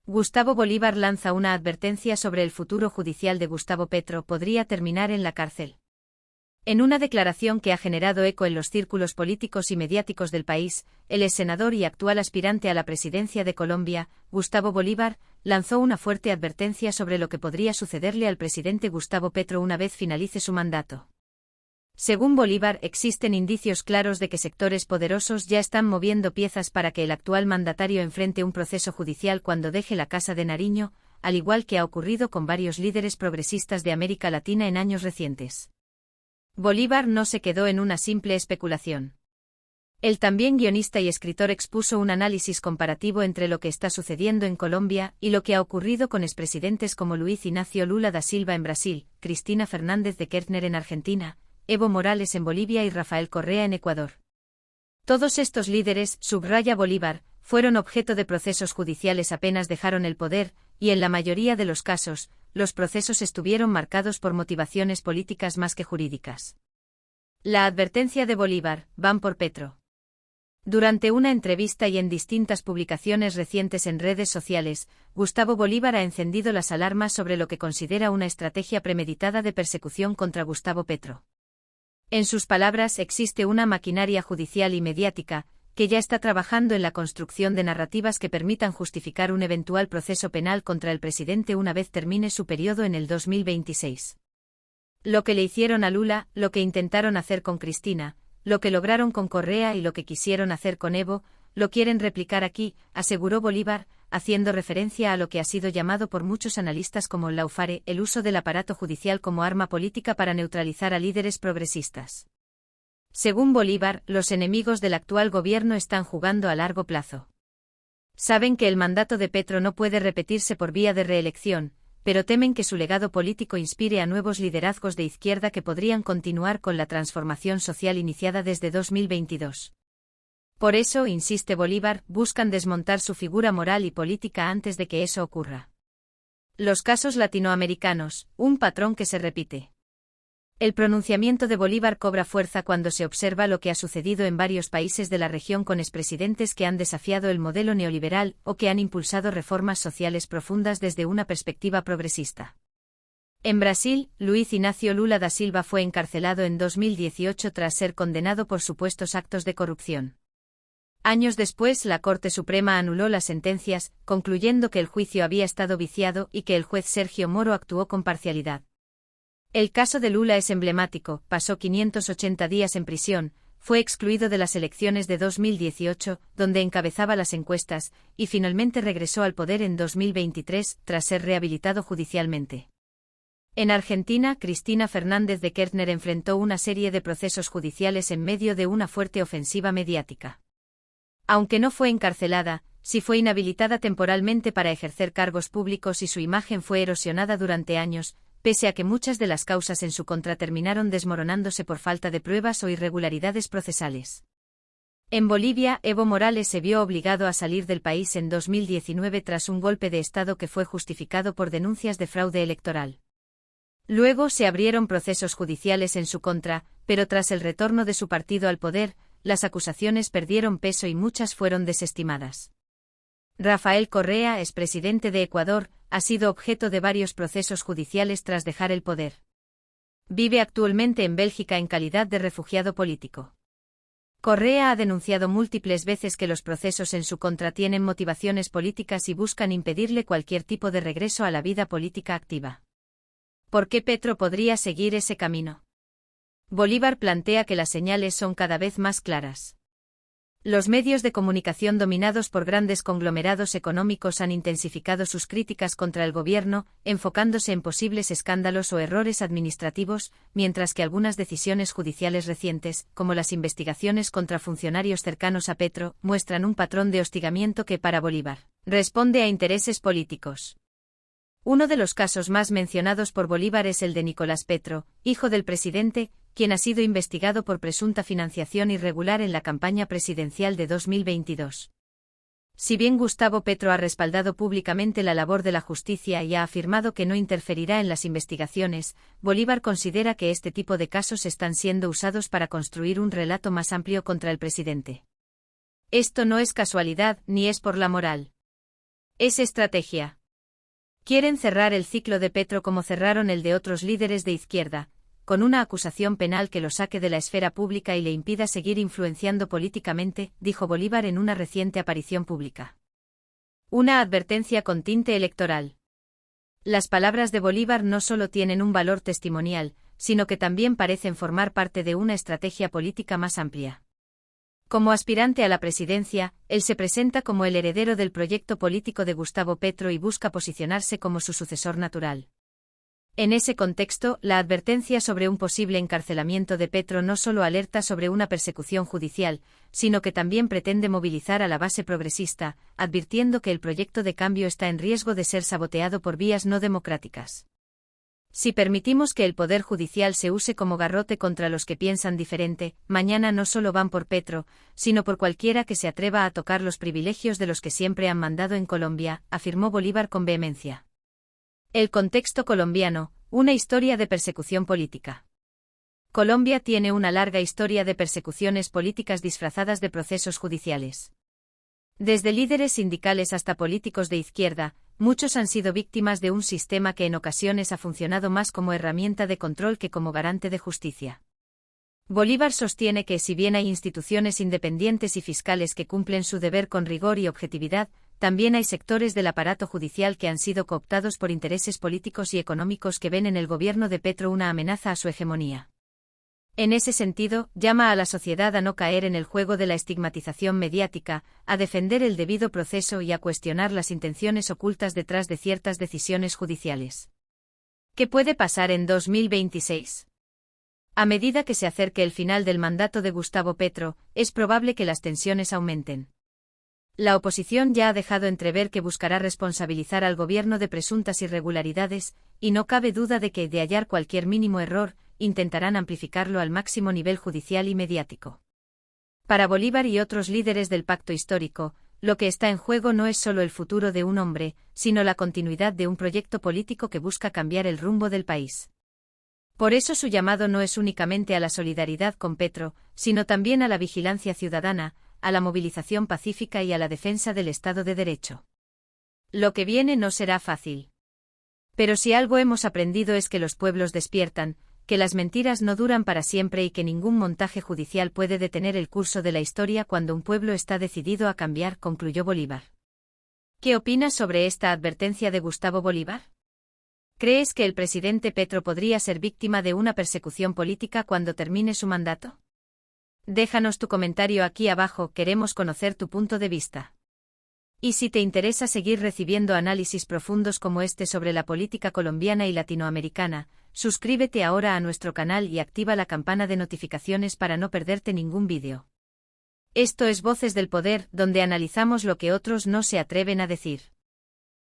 Gustavo Bolívar lanza una advertencia sobre el futuro judicial de Gustavo Petro podría terminar en la cárcel. En una declaración que ha generado eco en los círculos políticos y mediáticos del país, el exsenador y actual aspirante a la presidencia de Colombia, Gustavo Bolívar, lanzó una fuerte advertencia sobre lo que podría sucederle al presidente Gustavo Petro una vez finalice su mandato. Según Bolívar, existen indicios claros de que sectores poderosos ya están moviendo piezas para que el actual mandatario enfrente un proceso judicial cuando deje la Casa de Nariño, al igual que ha ocurrido con varios líderes progresistas de América Latina en años recientes. Bolívar no se quedó en una simple especulación. El también guionista y escritor expuso un análisis comparativo entre lo que está sucediendo en Colombia y lo que ha ocurrido con expresidentes como Luiz Inácio Lula da Silva en Brasil, Cristina Fernández de Kirchner en Argentina, Evo Morales en Bolivia y Rafael Correa en Ecuador. Todos estos líderes, subraya Bolívar, fueron objeto de procesos judiciales apenas dejaron el poder, y en la mayoría de los casos, los procesos estuvieron marcados por motivaciones políticas más que jurídicas. La advertencia de Bolívar, van por Petro. Durante una entrevista y en distintas publicaciones recientes en redes sociales, Gustavo Bolívar ha encendido las alarmas sobre lo que considera una estrategia premeditada de persecución contra Gustavo Petro. En sus palabras, existe una maquinaria judicial y mediática, que ya está trabajando en la construcción de narrativas que permitan justificar un eventual proceso penal contra el presidente una vez termine su periodo en el 2026. Lo que le hicieron a Lula, lo que intentaron hacer con Cristina, lo que lograron con Correa y lo que quisieron hacer con Evo, lo quieren replicar aquí, aseguró Bolívar, haciendo referencia a lo que ha sido llamado por muchos analistas como lawfare, el uso del aparato judicial como arma política para neutralizar a líderes progresistas. Según Bolívar, los enemigos del actual gobierno están jugando a largo plazo. Saben que el mandato de Petro no puede repetirse por vía de reelección, pero temen que su legado político inspire a nuevos liderazgos de izquierda que podrían continuar con la transformación social iniciada desde 2022. Por eso, insiste Bolívar, buscan desmontar su figura moral y política antes de que eso ocurra. Los casos latinoamericanos, un patrón que se repite. El pronunciamiento de Bolívar cobra fuerza cuando se observa lo que ha sucedido en varios países de la región con expresidentes que han desafiado el modelo neoliberal o que han impulsado reformas sociales profundas desde una perspectiva progresista. En Brasil, Luiz Inácio Lula da Silva fue encarcelado en 2018 tras ser condenado por supuestos actos de corrupción. Años después, la Corte Suprema anuló las sentencias, concluyendo que el juicio había estado viciado y que el juez Sergio Moro actuó con parcialidad. El caso de Lula es emblemático, pasó 580 días en prisión, fue excluido de las elecciones de 2018, donde encabezaba las encuestas, y finalmente regresó al poder en 2023, tras ser rehabilitado judicialmente. En Argentina, Cristina Fernández de Kirchner enfrentó una serie de procesos judiciales en medio de una fuerte ofensiva mediática. Aunque no fue encarcelada, sí fue inhabilitada temporalmente para ejercer cargos públicos y su imagen fue erosionada durante años, pese a que muchas de las causas en su contra terminaron desmoronándose por falta de pruebas o irregularidades procesales. En Bolivia, Evo Morales se vio obligado a salir del país en 2019 tras un golpe de Estado que fue justificado por denuncias de fraude electoral. Luego se abrieron procesos judiciales en su contra, pero tras el retorno de su partido al poder, las acusaciones perdieron peso y muchas fueron desestimadas. Rafael Correa, expresidente de Ecuador, ha sido objeto de varios procesos judiciales tras dejar el poder. Vive actualmente en Bélgica en calidad de refugiado político. Correa ha denunciado múltiples veces que los procesos en su contra tienen motivaciones políticas y buscan impedirle cualquier tipo de regreso a la vida política activa. ¿Por qué Petro podría seguir ese camino? Bolívar plantea que las señales son cada vez más claras. Los medios de comunicación dominados por grandes conglomerados económicos han intensificado sus críticas contra el gobierno, enfocándose en posibles escándalos o errores administrativos, mientras que algunas decisiones judiciales recientes, como las investigaciones contra funcionarios cercanos a Petro, muestran un patrón de hostigamiento que, para Bolívar, responde a intereses políticos. Uno de los casos más mencionados por Bolívar es el de Nicolás Petro, hijo del presidente, quien ha sido investigado por presunta financiación irregular en la campaña presidencial de 2022. Si bien Gustavo Petro ha respaldado públicamente la labor de la justicia y ha afirmado que no interferirá en las investigaciones, Bolívar considera que este tipo de casos están siendo usados para construir un relato más amplio contra el presidente. Esto no es casualidad, ni es por la moral. Es estrategia. Quieren cerrar el ciclo de Petro como cerraron el de otros líderes de izquierda, con una acusación penal que lo saque de la esfera pública y le impida seguir influenciando políticamente, dijo Bolívar en una reciente aparición pública. Una advertencia con tinte electoral. Las palabras de Bolívar no solo tienen un valor testimonial, sino que también parecen formar parte de una estrategia política más amplia. Como aspirante a la presidencia, él se presenta como el heredero del proyecto político de Gustavo Petro y busca posicionarse como su sucesor natural. En ese contexto, la advertencia sobre un posible encarcelamiento de Petro no solo alerta sobre una persecución judicial, sino que también pretende movilizar a la base progresista, advirtiendo que el proyecto de cambio está en riesgo de ser saboteado por vías no democráticas. Si permitimos que el Poder Judicial se use como garrote contra los que piensan diferente, mañana no solo van por Petro, sino por cualquiera que se atreva a tocar los privilegios de los que siempre han mandado en Colombia, afirmó Bolívar con vehemencia. El contexto colombiano, una historia de persecución política. Colombia tiene una larga historia de persecuciones políticas disfrazadas de procesos judiciales. Desde líderes sindicales hasta políticos de izquierda, muchos han sido víctimas de un sistema que en ocasiones ha funcionado más como herramienta de control que como garante de justicia. Bolívar sostiene que si bien hay instituciones independientes y fiscales que cumplen su deber con rigor y objetividad, también hay sectores del aparato judicial que han sido cooptados por intereses políticos y económicos que ven en el gobierno de Petro una amenaza a su hegemonía. En ese sentido, llama a la sociedad a no caer en el juego de la estigmatización mediática, a defender el debido proceso y a cuestionar las intenciones ocultas detrás de ciertas decisiones judiciales. ¿Qué puede pasar en 2026? A medida que se acerque el final del mandato de Gustavo Petro, es probable que las tensiones aumenten. La oposición ya ha dejado entrever que buscará responsabilizar al gobierno de presuntas irregularidades, y no cabe duda de que, de hallar cualquier mínimo error, intentarán amplificarlo al máximo nivel judicial y mediático. Para Bolívar y otros líderes del pacto histórico, lo que está en juego no es solo el futuro de un hombre, sino la continuidad de un proyecto político que busca cambiar el rumbo del país. Por eso su llamado no es únicamente a la solidaridad con Petro, sino también a la vigilancia ciudadana, a la movilización pacífica y a la defensa del Estado de Derecho. Lo que viene no será fácil. Pero si algo hemos aprendido es que los pueblos despiertan, que las mentiras no duran para siempre y que ningún montaje judicial puede detener el curso de la historia cuando un pueblo está decidido a cambiar, concluyó Bolívar. ¿Qué opinas sobre esta advertencia de Gustavo Bolívar? ¿Crees que el presidente Petro podría ser víctima de una persecución política cuando termine su mandato? Déjanos tu comentario aquí abajo, queremos conocer tu punto de vista. Y si te interesa seguir recibiendo análisis profundos como este sobre la política colombiana y latinoamericana, suscríbete ahora a nuestro canal y activa la campana de notificaciones para no perderte ningún vídeo. Esto es Voces del Poder, donde analizamos lo que otros no se atreven a decir.